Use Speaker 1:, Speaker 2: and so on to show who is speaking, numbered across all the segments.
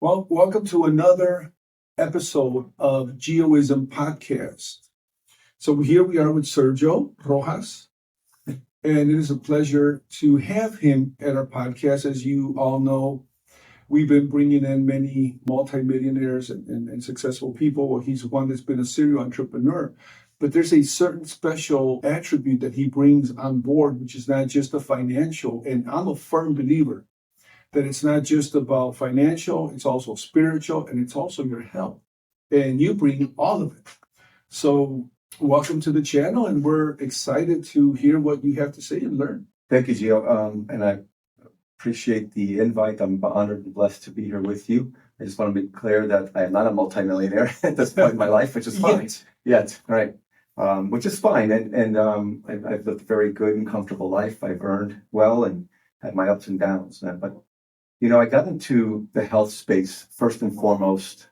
Speaker 1: Well, welcome to another episode of Gioism podcast. So here we are with Sergio Rojas, and it is a pleasure to have him at our podcast. As you all know, we've been bringing in many multimillionaires and successful people. Well, he's one that's been a serial entrepreneur, but there's a certain special attribute that he brings on board, which is not just the financial. And I'm a firm believer that it's not just about financial, it's also spiritual, and it's also your health. And you bring all of it. So, welcome to the channel, and we're excited to hear what you have to say and learn.
Speaker 2: Thank you, Gio. And I appreciate the invite. I'm honored and blessed to be here with you. I just want to be clear that I am not a multimillionaire at this point in my life, which is fine. Yet, right. Which is fine. I've lived a very good and comfortable life. I've earned well and had my ups and downs. But I got into the health space first and foremost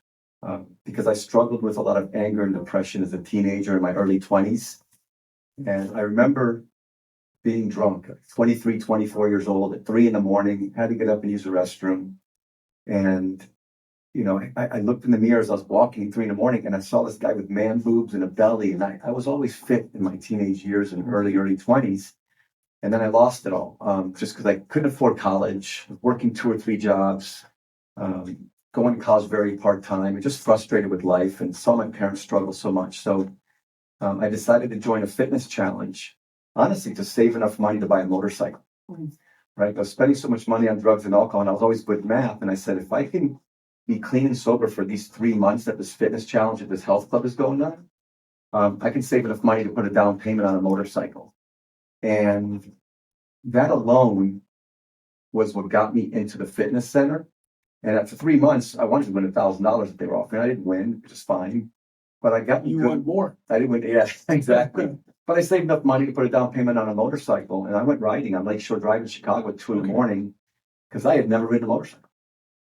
Speaker 2: because I struggled with a lot of anger and depression as a teenager in my early 20s. And I remember being drunk, 23, 24 years old, at 3 a.m, had to get up and use the restroom. And, I looked in the mirror as I was walking at 3 a.m, and I saw this guy with man boobs and a belly. And I was always fit in my teenage years and early 20s. And then I lost it all just because I couldn't afford college, working 2 or 3 jobs, going to college very part-time, and just frustrated with life and saw my parents struggle so much. So I decided to join a fitness challenge, honestly, to save enough money to buy a motorcycle. Right? I was spending so much money on drugs and alcohol, and I was always good at math. And I said, if I can be clean and sober for these 3 months that this fitness challenge at this health club is going on, I can save enough money to put a down payment on a motorcycle. And that alone was what got me into the fitness center. And after 3 months, I wanted to win $1,000 that they were offering. I didn't win, which is fine. But I got
Speaker 1: You want more.
Speaker 2: I didn't win. Yeah, exactly. But I saved enough money to put a down payment on a motorcycle. And I went riding on Lakeshore Drive in Chicago at 2 a.m. because I had never ridden a motorcycle.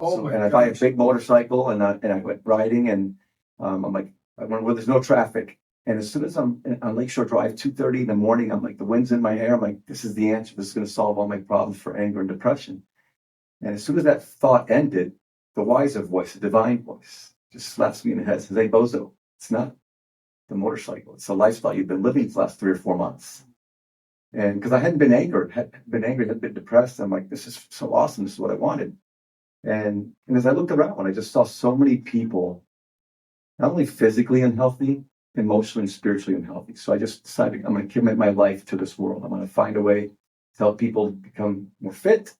Speaker 2: And I buy a big motorcycle and I went riding, and I'm like, I went where there's no traffic. And as soon as I'm on Lakeshore Drive, 2:30 in the morning, I'm like, the wind's in my hair. I'm like, this is the answer. This is going to solve all my problems for anger and depression. And as soon as that thought ended, the wiser voice, the divine voice, just slaps me in the head and says, hey, bozo, it's not the motorcycle. It's the lifestyle you've been living for the last 3 or 4 months. And because I hadn't been angry, had been depressed. I'm like, this is so awesome. This is what I wanted. And as I looked around, I just saw so many people, not only physically unhealthy, emotionally and spiritually unhealthy. So I just decided I'm going to commit my life to this world. I'm going to find a way to help people become more fit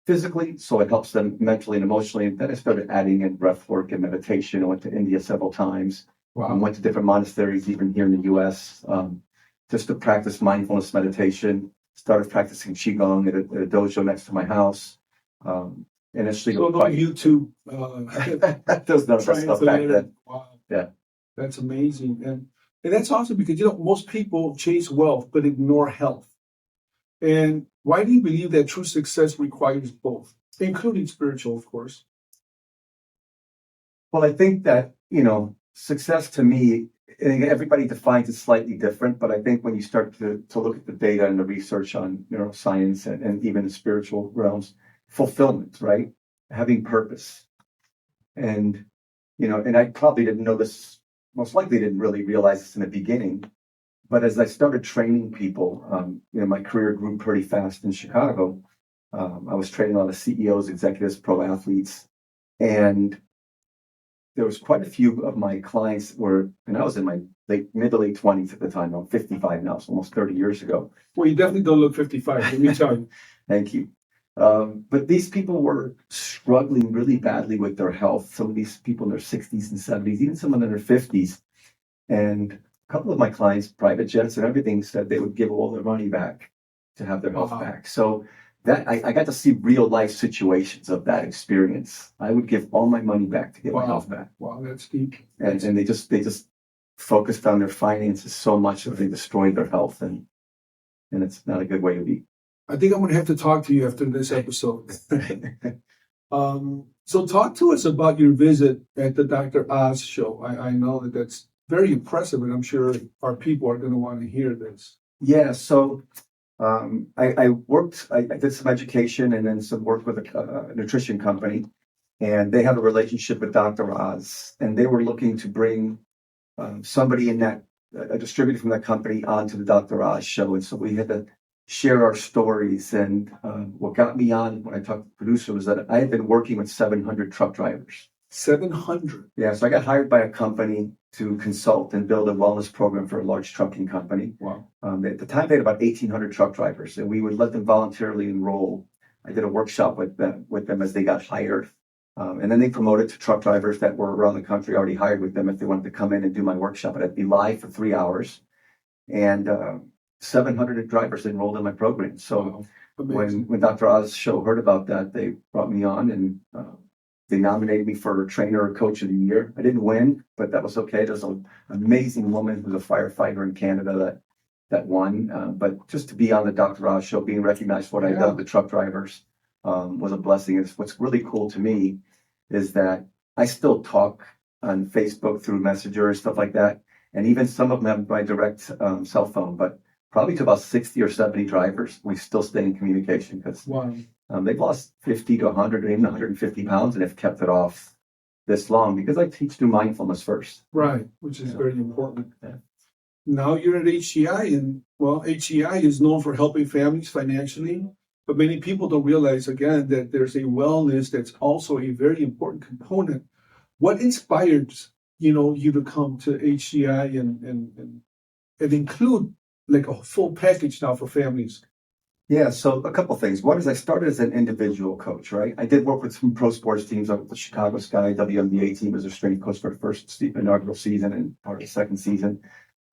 Speaker 2: physically, so it helps them mentally and emotionally. And then I started adding in breath work and meditation. I went to India several times. Wow. Went to different monasteries, even here in the U.S., just to practice mindfulness meditation. Started practicing Qigong at a dojo next to my house. Initially,
Speaker 1: so on YouTube.
Speaker 2: There's no stuff back then.
Speaker 1: Wow.
Speaker 2: Yeah.
Speaker 1: That's amazing. And that's awesome because, most people chase wealth but ignore health. And why do you believe that true success requires both, including spiritual, of course?
Speaker 2: Well, I think that, success to me, and everybody defines it slightly different, but I think when you start to look at the data and the research on neuroscience and even the spiritual realms, fulfillment, right? Having purpose. And, and I probably didn't know this, most likely didn't really realize this in the beginning, but as I started training people, my career grew pretty fast in Chicago. I was training a lot of CEOs, executives, pro athletes, and there was quite a few of my clients and I was in my mid to late 20s at the time. I'm 55 now, so almost 30 years ago.
Speaker 1: Well, you definitely don't look 55, let me tell you.
Speaker 2: Thank you. But these people were struggling really badly with their health. Some of these people in their 60s and 70s, even some in their 50s. And a couple of my clients, private jets and everything, said they would give all their money back to have their health back. So that I got to see real life situations of that experience. I would give all my money back to get my health back.
Speaker 1: Wow, that's deep.
Speaker 2: And they just focused on their finances so much that they destroyed their health, and it's not a good way to be.
Speaker 1: I think I'm going to have to talk to you after this episode. So talk to us about your visit at the Dr. Oz show. I know that's very impressive, and I'm sure our people are going to want to hear this.
Speaker 2: Yeah, so I did some education and then some work with a nutrition company. and they have a relationship with Dr. Oz, and they were looking to bring somebody in that, a distributor from that company onto the Dr. Oz show. And so we had to share our stories. And what got me on when I talked to the producer was that I had been working with 700 truck drivers.
Speaker 1: 700.
Speaker 2: Yeah, so I got hired by a company to consult and build a wellness program for a large trucking company.
Speaker 1: Wow.
Speaker 2: At the time, they had about 1,800 truck drivers, and we would let them voluntarily enroll. I did a workshop with them as they got hired. And then they promoted to truck drivers that were around the country already hired with them if they wanted to come in and do my workshop. And I'd be live for 3 hours, and 700 drivers enrolled in my program. So when Dr. Oz's show heard about that, they brought me on, and they nominated me for trainer or coach of the year. I didn't win, but that was okay. There's an amazing woman who's a firefighter in Canada that won. But just to be on the Dr. Oz show, being recognized for what I've done with truck drivers was a blessing. And what's really cool to me is that I still talk on Facebook through Messenger and stuff like that. And even some of them have my direct cell phone, but probably to about 60 or 70 drivers, we still stay in communication because they've lost 50 to 100 or even 150 pounds and have kept it off this long because I teach through mindfulness first.
Speaker 1: Right, which is very important.
Speaker 2: Yeah.
Speaker 1: Now you're at HEI, and well, HEI is known for helping families financially, but many people don't realize, again, that there's a wellness that's also a very important component. What inspired, you to come to HEI and include like a full package now for families?
Speaker 2: Yeah, so a couple things. One is I started as an individual coach, right? I did work with some pro sports teams. I was with the Chicago Sky WNBA team as a strength coach for the first inaugural season and part of the second season.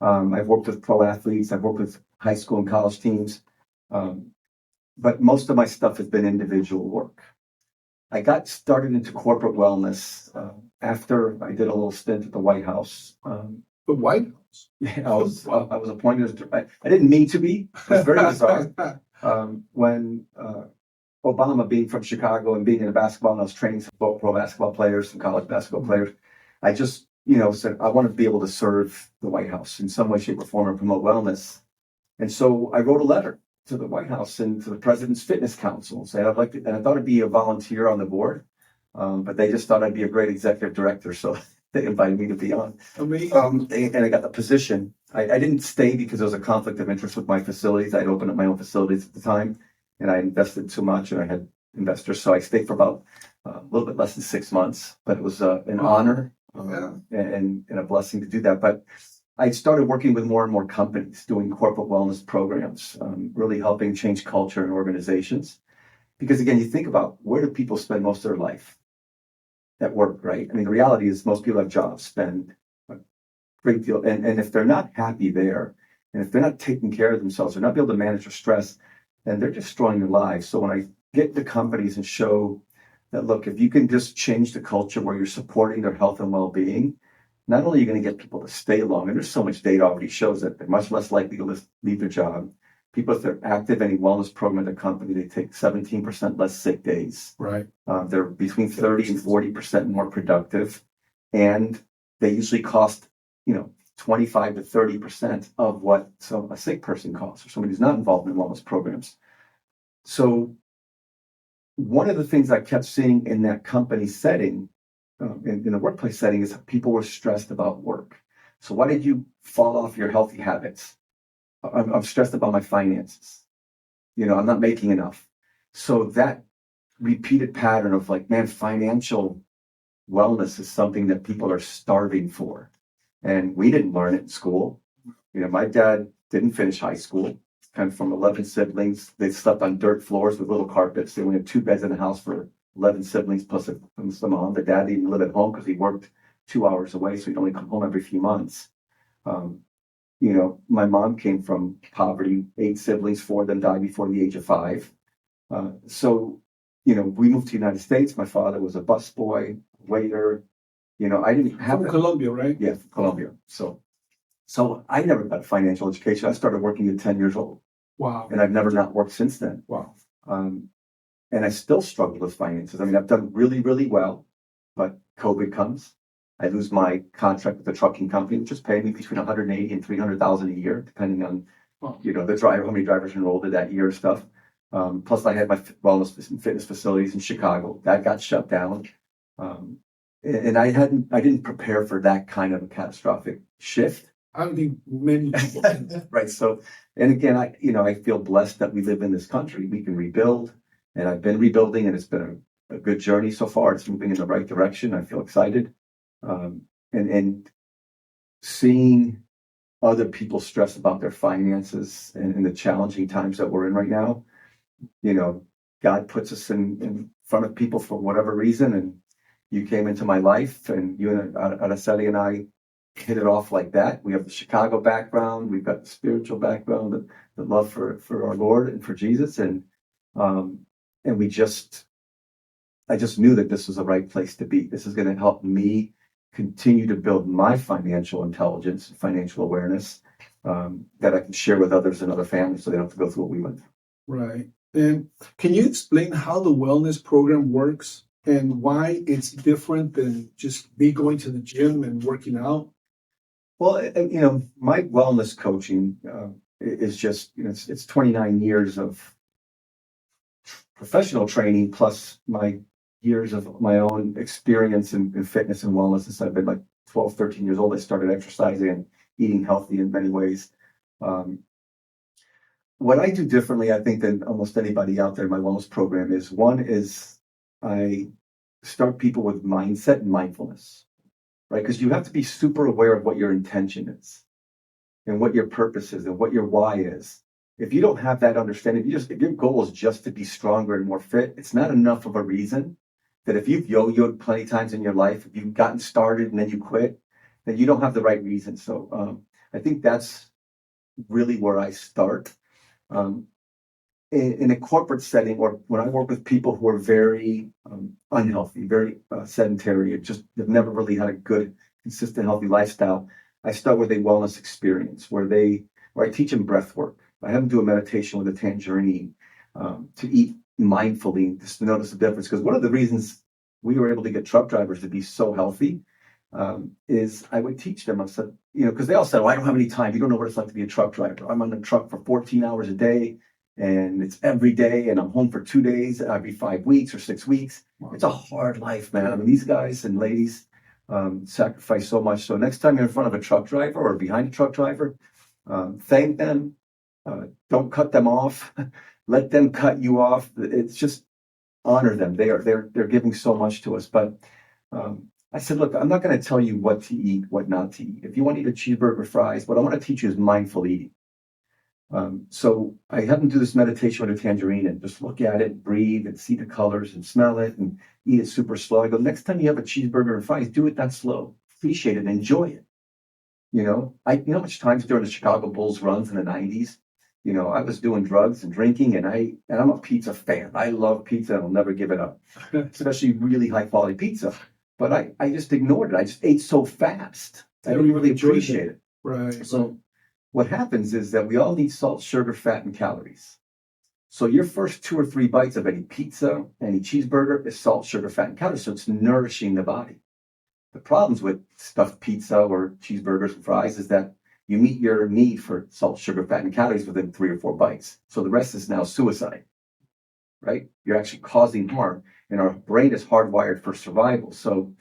Speaker 2: I've worked with pro athletes. I've worked with high school and college teams. But most of my stuff has been individual work. I got started into corporate wellness after I did a little stint at the White House.
Speaker 1: The White House?
Speaker 2: Yeah, I was appointed as, I didn't mean to be. It was very bizarre. When Obama, being from Chicago and being in basketball, and I was training some pro basketball players, some college basketball players, I just, said, I want to be able to serve the White House in some way, shape, or form and promote wellness. And so I wrote a letter to the White House and to the President's Fitness Council and said, I'd like to, and I thought I'd be a volunteer on the board, but they just thought I'd be a great executive director. So they invited me to be on.
Speaker 1: Amazing.
Speaker 2: And I got the position. I didn't stay because there was a conflict of interest with my facilities. I'd opened up my own facilities at the time, and I invested too much, and I had investors. So I stayed for about a little bit less than 6 months, but it was an honor and a blessing to do that. But I started working with more and more companies doing corporate wellness programs, really helping change culture in organizations. Because again, you think about, where do people spend most of their life? At work, right? I mean, the reality is most people have jobs, spend a great deal. And if they're not happy there, and if they're not taking care of themselves, they're not able to manage their stress, then they're destroying their lives. So when I get to companies and show that, look, if you can just change the culture where you're supporting their health and well-being, not only are you going to get people to stay long, and there's so much data already shows that they're much less likely to leave their job. People, if they're active in a wellness program at the company, they take 17% less sick days.
Speaker 1: Right.
Speaker 2: They're between 30 and 40% more productive. And they usually cost, 25 to 30% of what a sick person costs, or somebody who's not involved in wellness programs. So one of the things I kept seeing in that company setting, in the workplace setting, is that people were stressed about work. So why did you fall off your healthy habits? I'm stressed about my finances. I'm not making enough. So that repeated pattern of financial wellness is something that people are starving for. And we didn't learn it in school. My dad didn't finish high school. Kind of from 11 siblings. They slept on dirt floors with little carpets. They only had 2 beds in the house for 11 siblings plus the mom. The dad didn't live at home because he worked 2 hours away, so he'd only come home every few months. My mom came from poverty, 8 siblings, 4 of them died before the age of 5. So we moved to the United States. My father was a busboy, waiter. I didn't have
Speaker 1: from Colombia, right?
Speaker 2: Yeah, from Colombia. So I never got financial education. I started working at 10 years old.
Speaker 1: Wow.
Speaker 2: And I've never not worked since then.
Speaker 1: Wow.
Speaker 2: And I still struggle with finances. I mean, I've done really, really well, but COVID comes. I lose my contract with the trucking company, which is paying me between $180,000 and $300,000 a year, depending on, the driver, how many drivers enrolled in that year stuff. Plus, I had my wellness and fitness facilities in Chicago. That got shut down. And I didn't prepare for that kind of a catastrophic shift.
Speaker 1: I don't think many people can.
Speaker 2: Right. So, and again, I feel blessed that we live in this country. We can rebuild, and I've been rebuilding, and it's been a good journey so far. It's moving in the right direction. I feel excited. And seeing other people stress about their finances and the challenging times that we're in right now, you know, God puts us in front of people for whatever reason. And you came into my life, and you and Araceli and I hit it off like that. We have the Chicago background, we've got the spiritual background, the love for our Lord and for Jesus. Um, and I just knew that this was the right place to be. This is going to help me continue to build my financial intelligence, financial awareness, that I can share with others and other families so they don't have to go through what we went through.
Speaker 1: Right. And can you explain how the wellness program works and why it's different than just me going to the gym and working out?
Speaker 2: Well, my wellness coaching is just, it's 29 years of professional training plus my years of my own experience in fitness and wellness since I've been like 12, 13 years old. I started exercising and eating healthy in many ways. Um, what I do differently, I think, than almost anybody out there in my wellness program is one is I start people with mindset and mindfulness, right? Because you have to be super aware of what your intention is and what your purpose is and what your why is. If you don't have that understanding, if your goal is just to be stronger and more fit, it's not enough of a reason that if you've yo-yoed plenty of times in your life, if you've gotten started and then you quit, then you don't have the right reason. So I think that's really where I start. Um, in a corporate setting, or when I work with people who are very unhealthy, very sedentary, and just have never really had a good, consistent, healthy lifestyle, I start with a wellness experience where I teach them breath work. I have them do a meditation with a tangerine, to eat mindfully, just to notice the difference. Because one of the reasons we were able to get truck drivers to be so healthy is I would teach them. I said, because they all said, "Well, I don't have any time. You don't know what it's like to be a truck driver. I'm on the truck for 14 hours a day, and it's every day, and I'm home for 2 days every 5 weeks or 6 weeks. It's a hard life, man. I mean, these guys and ladies sacrifice so much. So next time you're in front of a truck driver or behind a truck driver, thank them. Don't cut them off. Let them cut you off. It's just honor them. They're giving so much to us. But I said, look, I'm not going to tell you what to eat, what not to eat. If you want to eat a cheeseburger, fries, what I want to teach you is mindful eating. So I have them do this meditation with a tangerine and just look at it, breathe, and see the colors and smell it and eat it super slow. I go, next time you have a cheeseburger and fries, do it that slow. Appreciate it and enjoy it. You know how much times during the Chicago Bulls runs in the 90s, I was doing drugs and drinking, and I'm a pizza fan. I love pizza and I'll never give it up, especially really high quality pizza. But I just ignored it. I just ate so fast. I didn't really appreciate it.
Speaker 1: Right.
Speaker 2: So what happens is that we all need salt, sugar, fat, and calories. So your first 2 or 3 bites of any pizza, any cheeseburger is salt, sugar, fat, and calories. So it's nourishing the body. The problems with stuffed pizza or cheeseburgers and fries is that you meet your need for salt, sugar, fat, and calories within 3 or 4 bites. So the rest is now suicide, right? You're actually causing harm, and our brain is hardwired for survival. So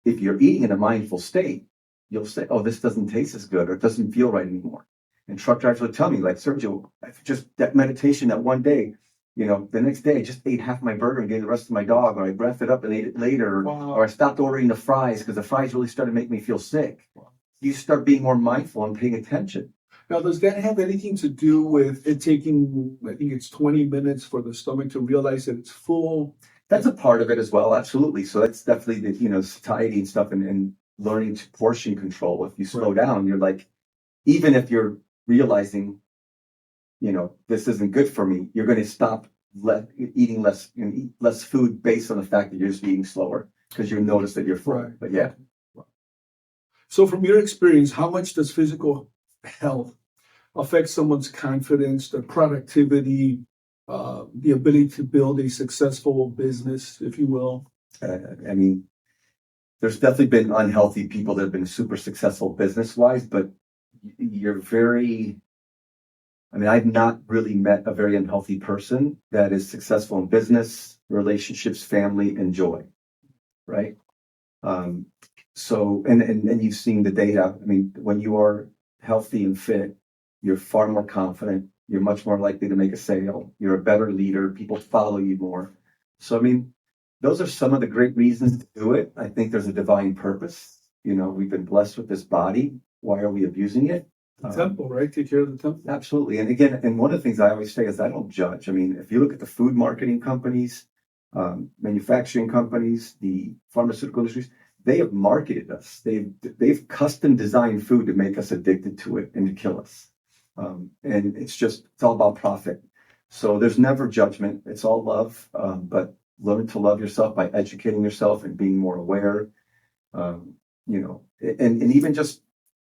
Speaker 2: if you're eating in a mindful state, you'll say, oh, this doesn't taste as good, or it doesn't feel right anymore. And truck drivers will tell me, like, Sergio, just that meditation that one day, the next day I just ate half my burger and gave the rest to my dog, or I breathed it up and ate it later,
Speaker 1: Wow.
Speaker 2: or I stopped ordering the fries because the fries really started making me feel sick. Wow. You start being more mindful and paying attention.
Speaker 1: Now, does that have anything to do with it taking, I think it's 20 minutes for the stomach to realize that it's full?
Speaker 2: That's a part of it as well, absolutely. So that's definitely the satiety and stuff, and learning to portion control. If you slow down, you're like, even if you're realizing, this isn't good for me, you're going to stop eating less, eat less food based on the fact that you're just eating slower because you notice that you're full.
Speaker 1: Right.
Speaker 2: But yeah.
Speaker 1: So from your experience, how much does physical health affect someone's confidence, their productivity, the ability to build a successful business, if you will?
Speaker 2: I mean, there's definitely been unhealthy people that have been super successful business-wise, but I've not really met a very unhealthy person that is successful in business, relationships, family, and joy. right? Um, and you've seen the data. I mean, when you are healthy and fit, you're far more confident. You're much more likely to make a sale. You're a better leader. People follow you more. So, I mean, those are some of the great reasons to do it. I think there's a divine purpose. You know, we've been blessed with this body. Why are we abusing it?
Speaker 1: The temple, right? Take care of the temple.
Speaker 2: Absolutely. And again, and one of the things I always say is I don't judge. I mean, if you look at the food marketing companies, manufacturing companies, the pharmaceutical industries, they have marketed us. They've custom designed food to make us addicted to it and to kill us. And it's all about profit. So there's never judgment. It's all love. But learn to love yourself by educating yourself and being more aware. You know, and even just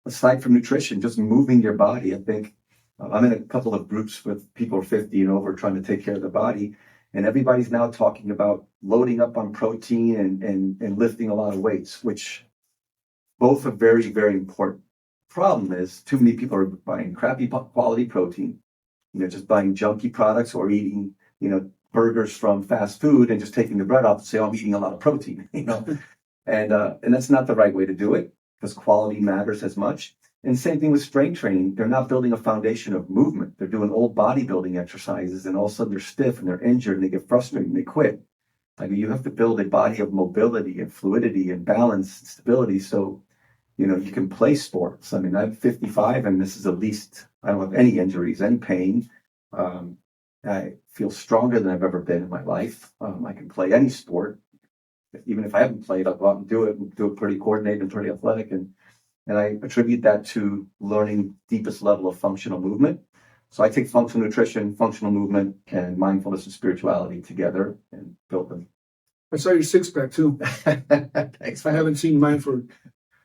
Speaker 2: aside from nutrition, just moving your body. I think I'm in a couple of groups with people 50 and over trying to take care of the body. And everybody's now talking about loading up on protein and lifting a lot of weights, which both are very, very important. Problem is, too many people are buying crappy quality protein, you know, just buying junky products or eating, you know, burgers from fast food and just taking the bread off and say, oh, I'm eating a lot of protein, you know. And that's not the right way to do it because quality matters as much. And same thing with strength training. They're not building a foundation of movement. They're doing old bodybuilding exercises, and all of a sudden they're stiff and they're injured and they get frustrated and they quit. Like you have to build a body of mobility and fluidity and balance and stability so, you know, you can play sports. I mean, I'm 55 and this is the least, I don't have any injuries, any pain. I feel stronger than I've ever been in my life. I can play any sport. Even if I haven't played, I'll go out and do it pretty coordinated and pretty athletic. And I attribute that to learning deepest level of functional movement. So I take functional nutrition, functional movement, and mindfulness and spirituality together and build them.
Speaker 1: I saw your six pack too.
Speaker 2: Thanks.
Speaker 1: I haven't seen mine for a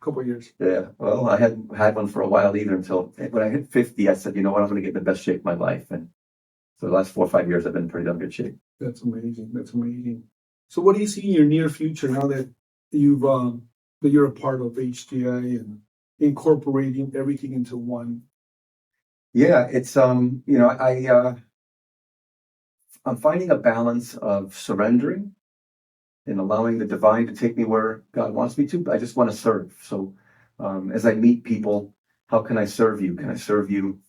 Speaker 1: couple of years.
Speaker 2: Yeah, well, I hadn't had one for a while either until when I hit 50, I said, you know what, I'm going to get in the best shape of my life. And so the last 4 or 5 years, I've been in pretty damn good shape.
Speaker 1: That's amazing. That's amazing. So what do you see in your near future now that you've that you're a part of HDI and incorporating everything into one?
Speaker 2: Yeah, it's you know, I'm finding a balance of surrendering and allowing the divine to take me where God wants me to. But I just want to serve. So as I meet people, how can I serve you? Can I serve you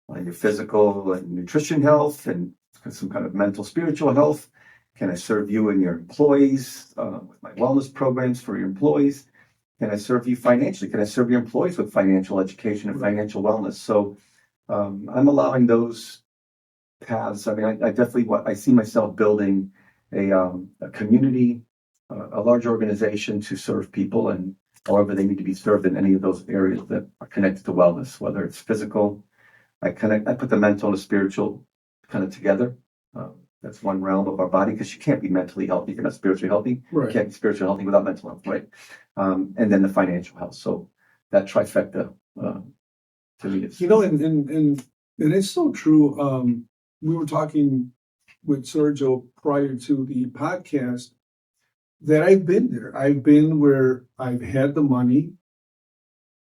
Speaker 2: on your physical and nutrition health and some kind of mental, spiritual health? Can I serve you and your employees with my wellness programs for your employees? Can I serve you financially? Can I serve your employees with financial education and financial wellness? So I'm allowing those paths. I mean, I definitely I see myself building a community, a large organization to serve people and however they need to be served in any of those areas that are connected to wellness, whether it's physical. I put the mental and the spiritual kind of together. That's one realm of our body because you can't be mentally healthy if you're not spiritually healthy.
Speaker 1: Right.
Speaker 2: You can't be spiritually healthy without mental health, right? And then the financial health. So that trifecta to me is,
Speaker 1: you know, and it's so true. We were talking with Sergio prior to the podcast that I've been there. I've been where I've had the money,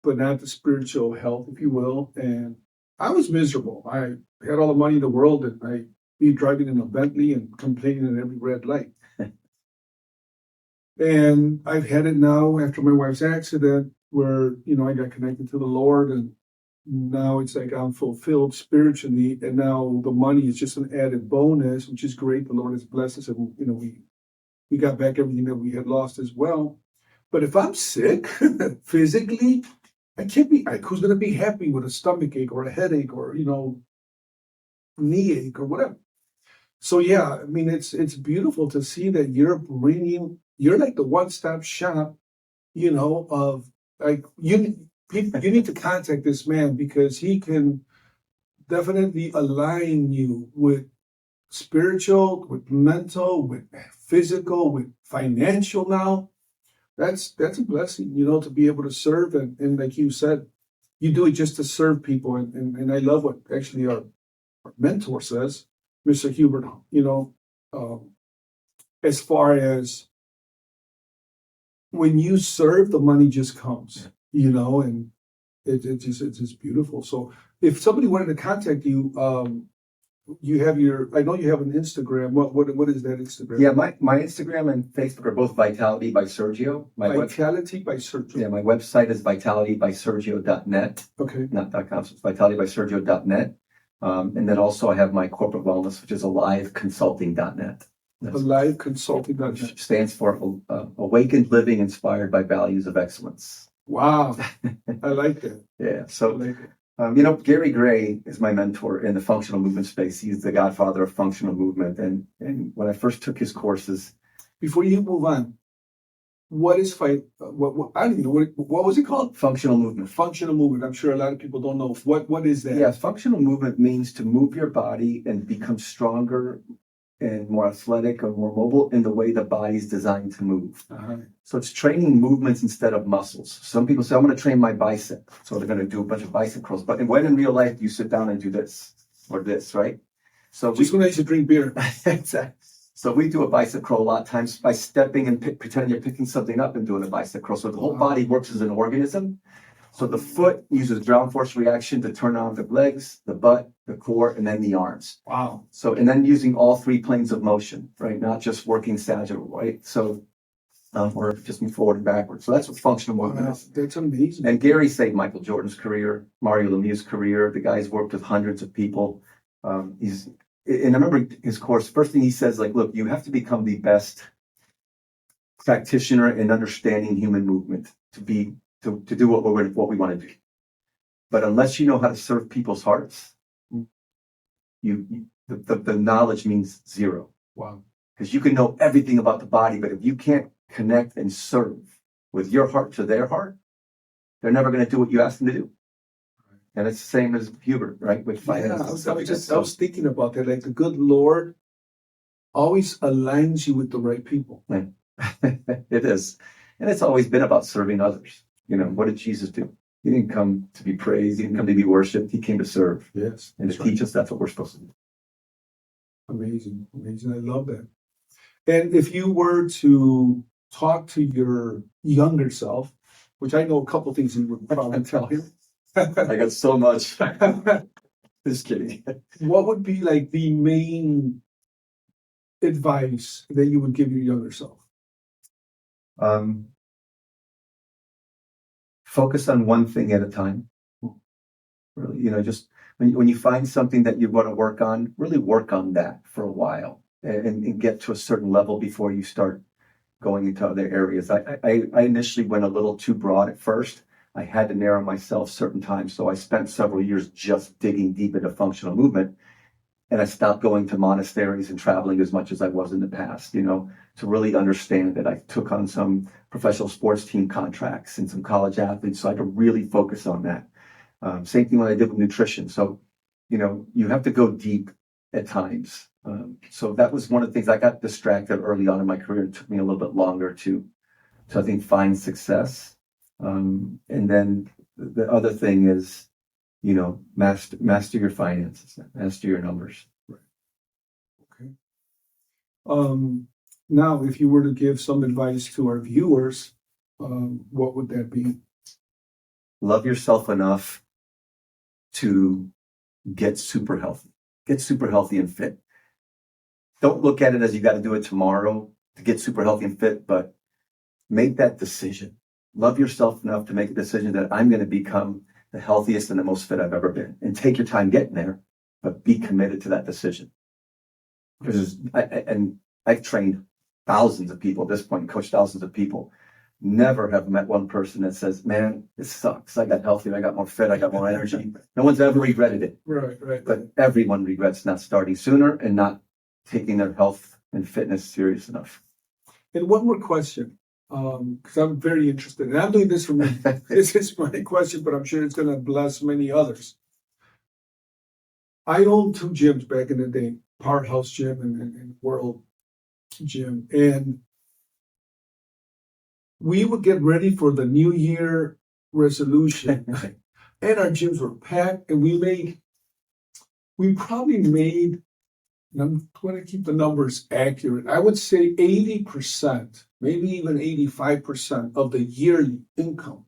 Speaker 1: but not the spiritual health, if you will. And I was miserable. I had all the money in the world and I'd be driving in a Bentley and complaining at every red light. And I've had it now after my wife's accident where, you know, I got connected to the Lord and now it's like I'm fulfilled spiritually. And now the money is just an added bonus, which is great. The Lord has blessed us and, you know, we got back everything that we had lost as well. But if I'm sick physically, I can't be, who's going to be happy with a stomach ache or a headache or, you know, knee ache or whatever? So, yeah, I mean, it's beautiful to see that you're like the one-stop shop, you know, of like, you need to contact this man because he can definitely align you with spiritual, with mental, with physical, with financial now. That's a blessing, you know, to be able to serve. And like you said, you do it just to serve people. And I love what actually our mentor says, Mr. Hubert, you know, as far as when you serve, the money just comes, you know, and it's just beautiful. So if somebody wanted to contact you, you have I know you have an Instagram. What is that Instagram?
Speaker 2: Yeah, my Instagram and Facebook are both Vitality by Sergio.
Speaker 1: Vitality by Sergio.
Speaker 2: Yeah, my website is vitalitybysergio.net.
Speaker 1: Okay.
Speaker 2: Not .com, so it's vitalitybysergio.net. And then also I have my corporate wellness, which is aliveconsulting.net.
Speaker 1: Aliveconsulting.net.
Speaker 2: Which stands for Awakened Living Inspired by Values of Excellence.
Speaker 1: Wow. I like that.
Speaker 2: Yeah. So,
Speaker 1: I like it.
Speaker 2: Gary Gray is my mentor in the functional movement space. He's the godfather of functional movement. And when I first took his courses.
Speaker 1: Before you move on, what is I don't even know, what was it called?
Speaker 2: Functional movement.
Speaker 1: Functional movement. I'm sure a lot of people don't know. What is that?
Speaker 2: Yeah, functional movement means to move your body and become stronger and more athletic or more mobile in the way the body's designed to move.
Speaker 1: Uh-huh.
Speaker 2: So it's training movements instead of muscles. Some people say, I'm going to train my bicep. So they're going to do a bunch of bicep curls. But when in real life, you sit down and do this or this, right? So
Speaker 1: just when I used to drink beer.
Speaker 2: Exactly. So we do a bicep curl a lot of times by stepping and pretending you're picking something up and doing a bicep curl. So the whole body works as an organism. So the foot uses ground force reaction to turn on the legs, the butt, the core, and then the arms.
Speaker 1: Wow.
Speaker 2: So, and then using all three planes of motion, right? Not just working sagittal, right? So, or just move forward and backwards. So that's what functional movement is.
Speaker 1: That's amazing.
Speaker 2: And Gary saved Michael Jordan's career, Mario Lemieux's career. The guy's worked with hundreds of people. And I remember his course, first thing he says, like, look, you have to become the best practitioner in understanding human movement to do what we want to do. But unless you know how to serve people's hearts, the knowledge means zero.
Speaker 1: Wow.
Speaker 2: Because you can know everything about the body, but if you can't connect and serve with your heart to their heart, they're never going to do what you ask them to do. And it's the same as Hubert, right? With finance.
Speaker 1: I was thinking about that. Like the good Lord always aligns you with the right people.
Speaker 2: It is. And it's always been about serving others. What did Jesus do? He didn't come to be praised. He didn't come to be worshipped. He came to serve.
Speaker 1: Yes.
Speaker 2: And to teach us that's what we're supposed to do.
Speaker 1: Amazing. Amazing. I love that. And if you were to talk to your younger self, which I know a couple things you would probably tell him.
Speaker 2: I got so much. Just kidding.
Speaker 1: What would be like the main advice that you would give your younger self?
Speaker 2: Focus on one thing at a time. Really, just when you find something that you want to work on, really work on that for a while and get to a certain level before you start going into other areas. I initially went a little too broad at first. I had to narrow myself certain times. So I spent several years just digging deep into functional movement. And I stopped going to monasteries and traveling as much as I was in the past, to really understand that. I took on some professional sports team contracts and some college athletes. So I could really focus on that. Same thing when I did with nutrition. So, you have to go deep at times. So that was one of the things. I got distracted early on in my career. It took me a little bit longer to I think, find success. And then the other thing is, master your finances, master your numbers.
Speaker 1: Right. Okay. Now, if you were to give some advice to our viewers, what would that be?
Speaker 2: Love yourself enough to get super healthy. Get super healthy and fit. Don't look at it as you got to do it tomorrow to get super healthy and fit, but make that decision. Love yourself enough to make a decision that I'm going to become the healthiest and the most fit I've ever been. And take your time getting there, but be committed to that decision. Because I've trained thousands of people at this point, coached thousands of people. Never have met one person that says, man, this sucks. I got healthier, I got more fit, I got more energy. No one's ever regretted it.
Speaker 1: Right.
Speaker 2: But everyone regrets not starting sooner and not taking their health and fitness serious enough.
Speaker 1: And one more question, because I'm very interested. And I'm doing this for me. This is my question, but I'm sure it's going to bless many others. I owned 2 gyms back in the day, Powerhouse Gym and World Gym. And we would get ready for the New Year resolution. And our gyms were packed. And we probably made, and I'm going to keep the numbers accurate, I would say 80%, maybe even 85% of the yearly income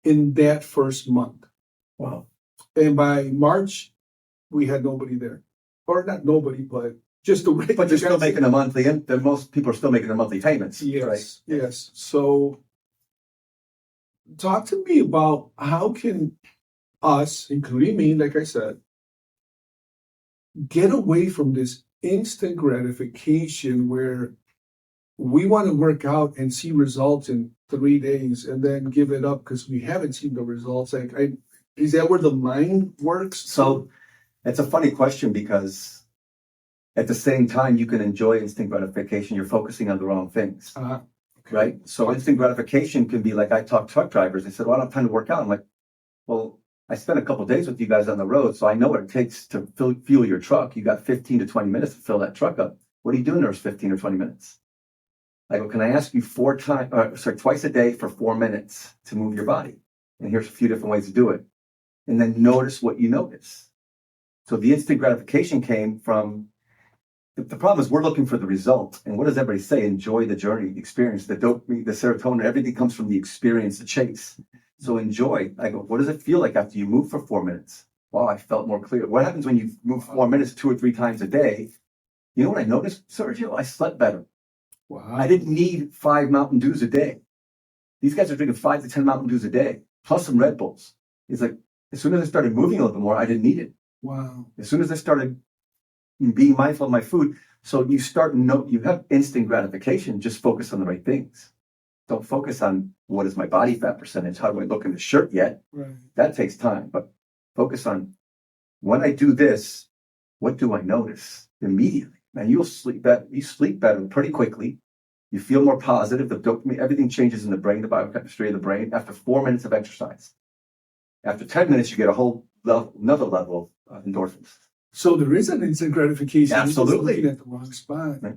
Speaker 1: in that first month.
Speaker 2: Wow.
Speaker 1: And by March, we had nobody there. or not nobody, but just the regular.
Speaker 2: But you're still
Speaker 1: guys.
Speaker 2: making a monthly, most people are still making their monthly payments.
Speaker 1: Yes,
Speaker 2: Right?
Speaker 1: yes. So talk to me about how can us, including me, like I said, get away from this instant gratification where we want to work out and see results in 3 days and then give it up because we haven't seen the results. Is that where the mind works?
Speaker 2: So it's a funny question because at the same time, you can enjoy instant gratification. You're focusing on the wrong things,
Speaker 1: Okay.
Speaker 2: right? So instant gratification can be like, I talk truck drivers. They said, well, I don't have time to work out. I'm like, well, I spent a couple of days with you guys on the road, so I know what it takes to fuel your truck. You got 15 to 20 minutes to fill that truck up. What are you doing those 15 or 20 minutes? I go, can I ask you twice a day for 4 minutes to move your body? And here's a few different ways to do it. And then notice what you notice. So the instant gratification came from, the problem is we're looking for the result. And what does everybody say? Enjoy the journey, the experience, the dopamine, the serotonin, everything comes from the experience, the chase. So enjoy. I go, what does it feel like after you move for 4 minutes? Wow, I felt more clear. What happens when you move 4 minutes 2 or 3 times a day? You know what I noticed, Sergio? I slept better.
Speaker 1: Wow.
Speaker 2: I didn't need 5 Mountain Dews a day. These guys are drinking 5 to 10 Mountain Dews a day, plus some Red Bulls. It's like, as soon as I started moving a little bit more, I didn't need it.
Speaker 1: Wow.
Speaker 2: As soon as I started being mindful of my food, so you have instant gratification, just focus on the right things. Don't focus on what is my body fat percentage, how do I look in the shirt yet?
Speaker 1: Right.
Speaker 2: That takes time, but focus on when I do this, what do I notice immediately? And you sleep better pretty quickly. You feel more positive. The dopamine, everything changes in the brain, the biochemistry of the brain after 4 minutes of exercise. After 10 minutes, you get a whole another level of endorphins.
Speaker 1: So there is an instant gratification.
Speaker 2: Absolutely.
Speaker 1: You're looking at the wrong spot.
Speaker 2: Right.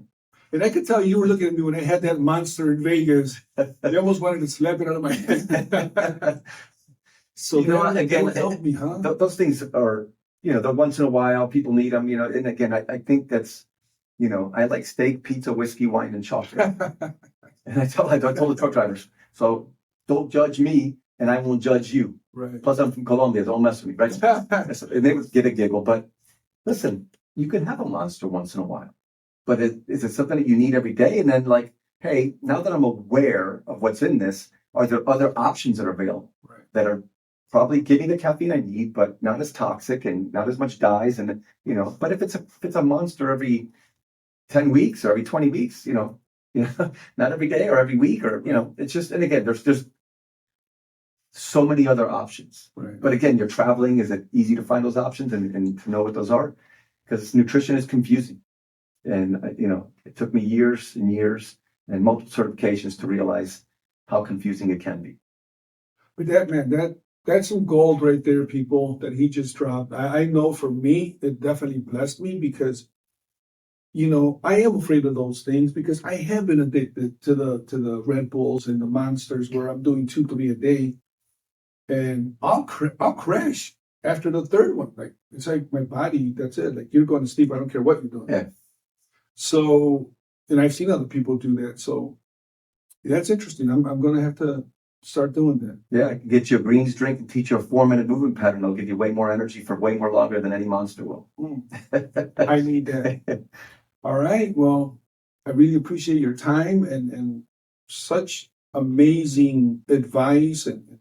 Speaker 1: And I could tell you were looking at me when I had that monster in Vegas. I almost wanted to slap it out of my hand. So that would help me, huh?
Speaker 2: Those things are, the once in a while people need them, and again, I think that's, I like steak, pizza, whiskey, wine, and chocolate. And I told the truck drivers, so don't judge me and I won't judge you.
Speaker 1: Right.
Speaker 2: Plus I'm from Colombia, don't mess with me, right? And they would get a giggle, but listen, you can have a monster once in a while, but is it something that you need every day? And then like, hey, now that I'm aware of what's in this, are there other options that are available that are probably giving the caffeine I need, but not as toxic and not as much dyes? And, but if it's a monster every 10 weeks or every 20 weeks, not every day or every week or, it's just, and again, there's so many other options.
Speaker 1: Right.
Speaker 2: But again, you're traveling. Is it easy to find those options and to know what those are? Because nutrition is confusing. And, it took me years and years and multiple certifications to realize how confusing it can be.
Speaker 1: But that's some gold right there, people, that he just dropped. I know for me, it definitely blessed me because, I am afraid of those things because I have been addicted to the Red Bulls and the Monsters where I'm doing 2, 3 a day. And I'll crash after the third one. Like, it's like my body, that's it. Like, you're going to sleep. I don't care what you're doing.
Speaker 2: Yeah.
Speaker 1: So, and I've seen other people do that. So that's interesting. I'm going to have to start doing that.
Speaker 2: Yeah, I can get you a greens drink and teach you a 4-minute movement pattern. It'll give you way more energy for way more longer than any monster will.
Speaker 1: I need that. All right. Well, I really appreciate your time and such amazing advice and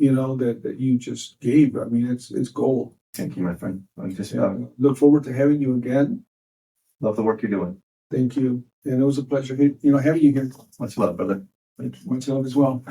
Speaker 1: that you just gave. I mean, it's gold.
Speaker 2: Thank you, my friend. I just
Speaker 1: look forward to having you again.
Speaker 2: Love the work you're doing.
Speaker 1: Thank you. And it was a pleasure, having you here.
Speaker 2: Much love, brother.
Speaker 1: Much love as well.